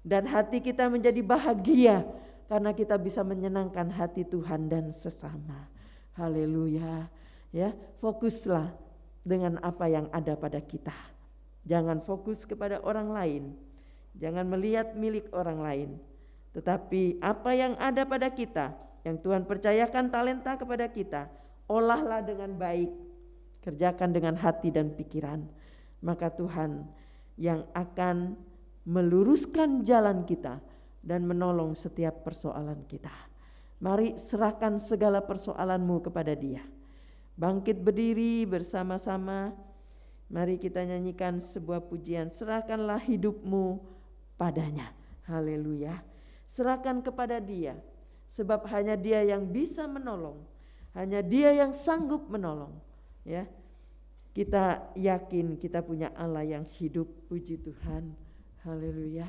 S2: dan hati kita menjadi bahagia karena kita bisa menyenangkan hati Tuhan dan sesama. Haleluya. Ya, fokuslah dengan apa yang ada pada kita. Jangan fokus kepada orang lain. Jangan melihat milik orang lain. Tetapi apa yang ada pada kita, yang Tuhan percayakan talenta kepada kita, olahlah dengan baik. Kerjakan dengan hati dan pikiran. Maka Tuhan yang akan meluruskan jalan kita dan menolong setiap persoalan kita. Mari serahkan segala persoalanmu kepada Dia. Bangkit berdiri bersama-sama. Mari kita nyanyikan sebuah pujian. Serahkanlah hidupmu padanya. Haleluya. Serahkan kepada Dia. Sebab hanya Dia yang bisa menolong. Hanya Dia yang sanggup menolong. Ya, kita yakin kita punya Allah yang hidup. Puji Tuhan. Haleluya.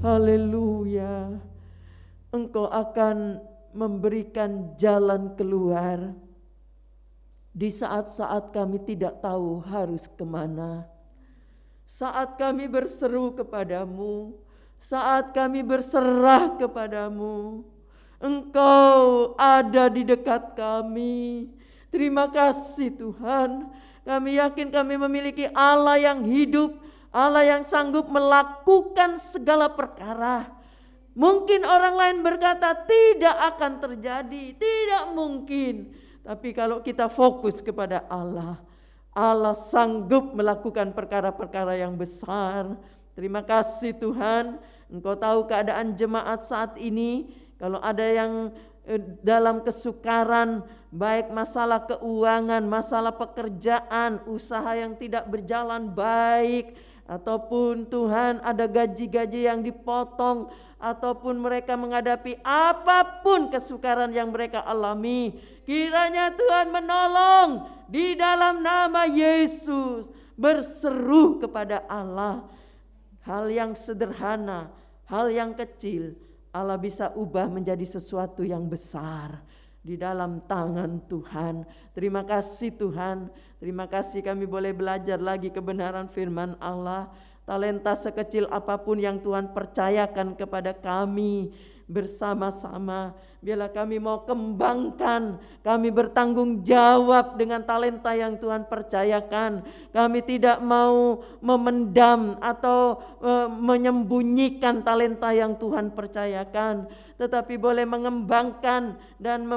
S2: Haleluya. Engkau akan memberikan jalan keluar di saat-saat kami tidak tahu harus kemana. Saat kami berseru kepadamu, saat kami berserah kepadamu, Engkau ada di dekat kami. Terima kasih Tuhan. Kami yakin kami memiliki Allah yang hidup, Allah yang sanggup melakukan segala perkara. Mungkin orang lain berkata tidak akan terjadi, tidak mungkin. Tapi kalau kita fokus kepada Allah, Allah sanggup melakukan perkara-perkara yang besar. Terima kasih Tuhan. Engkau tahu keadaan jemaat saat ini. Kalau ada yang dalam kesukaran, baik masalah keuangan, masalah pekerjaan, usaha yang tidak berjalan baik, ataupun Tuhan ada gaji-gaji yang dipotong, ataupun mereka menghadapi apapun kesukaran yang mereka alami, kiranya Tuhan menolong di dalam nama Yesus. Berseru kepada Allah, hal yang sederhana, hal yang kecil, Allah bisa ubah menjadi sesuatu yang besar di dalam tangan Tuhan. Terima kasih Tuhan. Terima kasih kami boleh belajar lagi kebenaran firman Allah. Talenta sekecil apapun yang Tuhan percayakan kepada kami bersama-sama, biarlah kami mau kembangkan, kami bertanggung jawab dengan talenta yang Tuhan percayakan. Kami tidak mau memendam atau menyembunyikan talenta yang Tuhan percayakan, tetapi boleh mengembangkan dan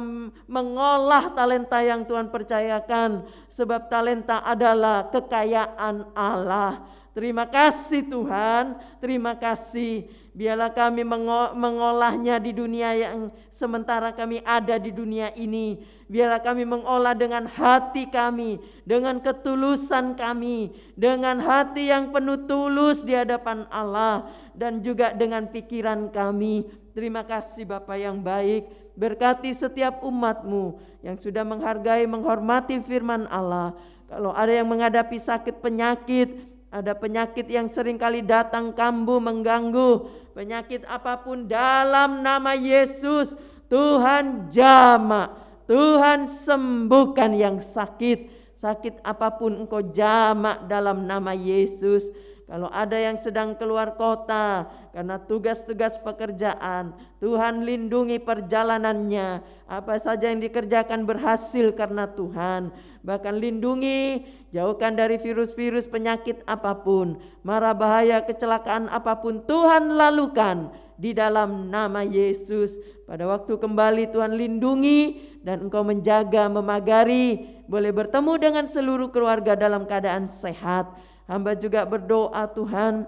S2: mengolah talenta yang Tuhan percayakan, sebab talenta adalah kekayaan Allah. Terima kasih Tuhan, terima kasih. Biarlah kami mengolahnya di dunia yang sementara kami ada di dunia ini. Biarlah kami mengolah dengan hati kami, dengan ketulusan kami, dengan hati yang penuh tulus di hadapan Allah, dan juga dengan pikiran kami. Terima kasih Bapa yang baik. Berkati setiap umat-Mu yang sudah menghargai, menghormati firman Allah. Kalau ada yang menghadapi sakit penyakit, ada penyakit yang seringkali datang kambuh mengganggu, penyakit apapun dalam nama Yesus, Tuhan jama, Tuhan sembuhkan yang sakit. Sakit apapun Engkau jama dalam nama Yesus. Kalau ada yang sedang keluar kota karena tugas-tugas pekerjaan, Tuhan lindungi perjalanannya. Apa saja yang dikerjakan berhasil karena Tuhan. Bahkan lindungi, jauhkan dari virus-virus penyakit apapun, mara bahaya kecelakaan apapun, Tuhan lalukan di dalam nama Yesus. Pada waktu kembali Tuhan lindungi dan Engkau menjaga, memagari, boleh bertemu dengan seluruh keluarga dalam keadaan sehat. Hamba juga berdoa Tuhan,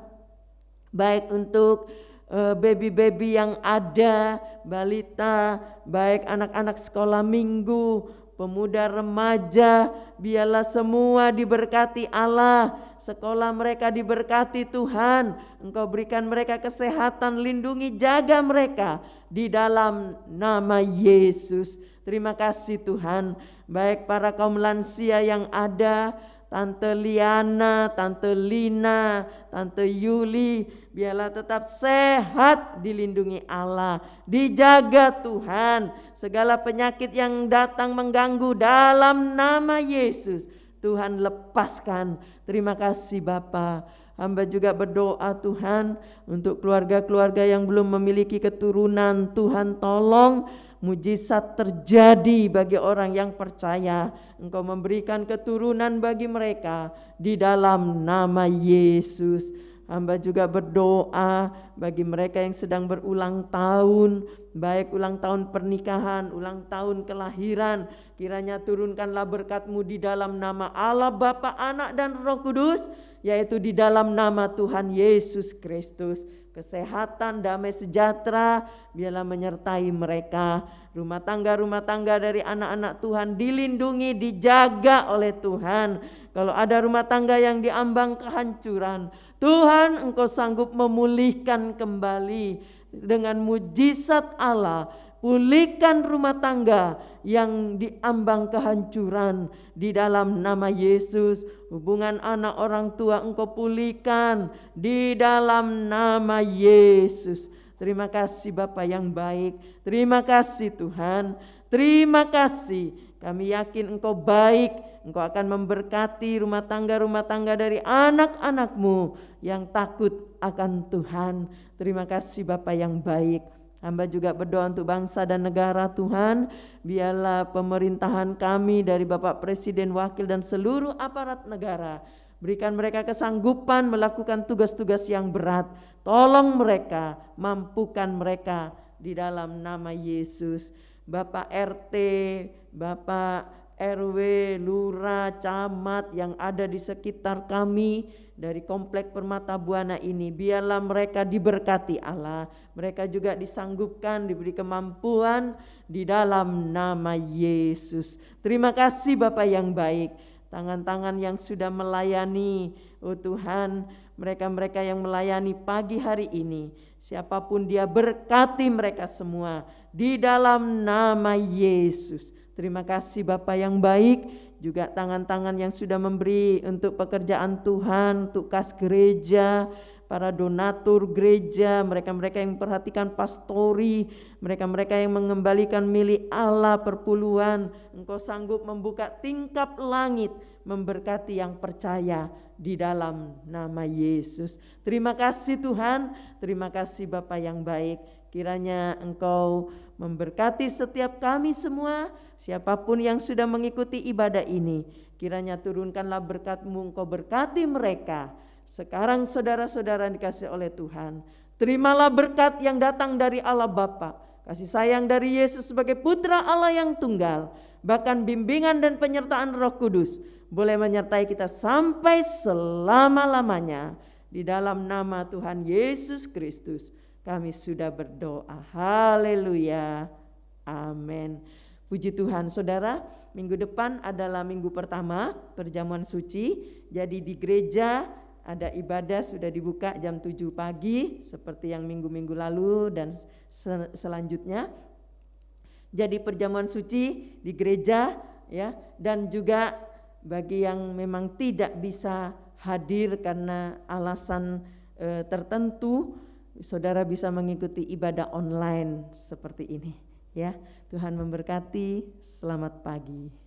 S2: baik untuk baby-baby yang ada, balita, baik anak-anak sekolah minggu, pemuda remaja, biarlah semua diberkati Allah. Sekolah mereka diberkati Tuhan. Engkau berikan mereka kesehatan, lindungi, jaga mereka di dalam nama Yesus. Terima kasih Tuhan. Baik para kaum lansia yang ada, Tante Liana, Tante Lina, Tante Yuli, biarlah tetap sehat, dilindungi Allah, dijaga Tuhan. Segala penyakit yang datang mengganggu dalam nama Yesus, Tuhan lepaskan. Terima kasih Bapa. Hamba juga berdoa Tuhan untuk keluarga-keluarga yang belum memiliki keturunan. Tuhan tolong mujizat terjadi bagi orang yang percaya. Engkau memberikan keturunan bagi mereka di dalam nama Yesus. Hamba juga berdoa bagi mereka yang sedang berulang tahun, baik ulang tahun pernikahan, ulang tahun kelahiran. Kiranya turunkanlah berkat-Mu di dalam nama Allah, Bapa, Anak, dan Roh Kudus, yaitu di dalam nama Tuhan Yesus Kristus. Kesehatan, damai sejahtera biarlah menyertai mereka. Rumah tangga dari anak-anak Tuhan dilindungi, dijaga oleh Tuhan. Kalau ada rumah tangga yang diambang kehancuran, Tuhan Engkau sanggup memulihkan kembali dengan mujizat Allah. pulihkan rumah tangga yang diambang kehancuran di dalam nama Yesus. Hubungan anak orang tua Engkau pulihkan di dalam nama Yesus. Terima kasih Bapa yang baik, terima kasih Tuhan, terima kasih. Kami yakin Engkau baik, Engkau akan memberkati rumah tangga dari anak-anak-Mu yang takut akan Tuhan. Terima kasih Bapa yang baik. Hamba juga berdoa untuk bangsa dan negara Tuhan. Biarlah pemerintahan kami dari Bapak Presiden, Wakil dan seluruh aparat negara, berikan mereka kesanggupan melakukan tugas-tugas yang berat. Tolong mereka, mampukan mereka di dalam nama Yesus. Bapak RT, Bapak RW, lurah, camat yang ada di sekitar kami dari Komplek Permata Buana ini, biarlah mereka diberkati Allah. Mereka juga disanggupkan, diberi kemampuan di dalam nama Yesus. Terima kasih Bapak yang baik. Tangan-tangan yang sudah melayani, oh Tuhan, mereka-mereka yang melayani pagi hari ini, siapapun dia, berkati mereka semua di dalam nama Yesus. Terima kasih Bapa yang baik, juga tangan-tangan yang sudah memberi untuk pekerjaan Tuhan, untuk kas gereja, para donatur gereja, mereka-mereka yang memperhatikan pastori, mereka-mereka yang mengembalikan milik Allah perpuluhan. Engkau sanggup membuka tingkap langit, memberkati yang percaya di dalam nama Yesus. Terima kasih Tuhan, terima kasih Bapa yang baik. Kiranya Engkau memberkati setiap kami semua, siapapun yang sudah mengikuti ibadah ini. Kiranya turunkanlah berkat-Mu, Engkau berkati mereka. Sekarang saudara-saudara dikasih oleh Tuhan, terimalah berkat yang datang dari Allah Bapa, kasih sayang dari Yesus sebagai putra Allah yang tunggal, bahkan bimbingan dan penyertaan Roh Kudus boleh menyertai kita sampai selama-lamanya. Di dalam nama Tuhan Yesus Kristus kami sudah berdoa. Haleluya. Amin. Puji Tuhan. Saudara, minggu depan adalah minggu pertama perjamuan suci. Jadi di gereja ada ibadah sudah dibuka jam 7 pagi seperti yang minggu-minggu lalu dan selanjutnya. Jadi perjamuan suci di gereja ya, dan juga bagi yang memang tidak bisa hadir karena alasan tertentu, saudara bisa mengikuti ibadah online seperti ini ya. Tuhan memberkati, selamat pagi.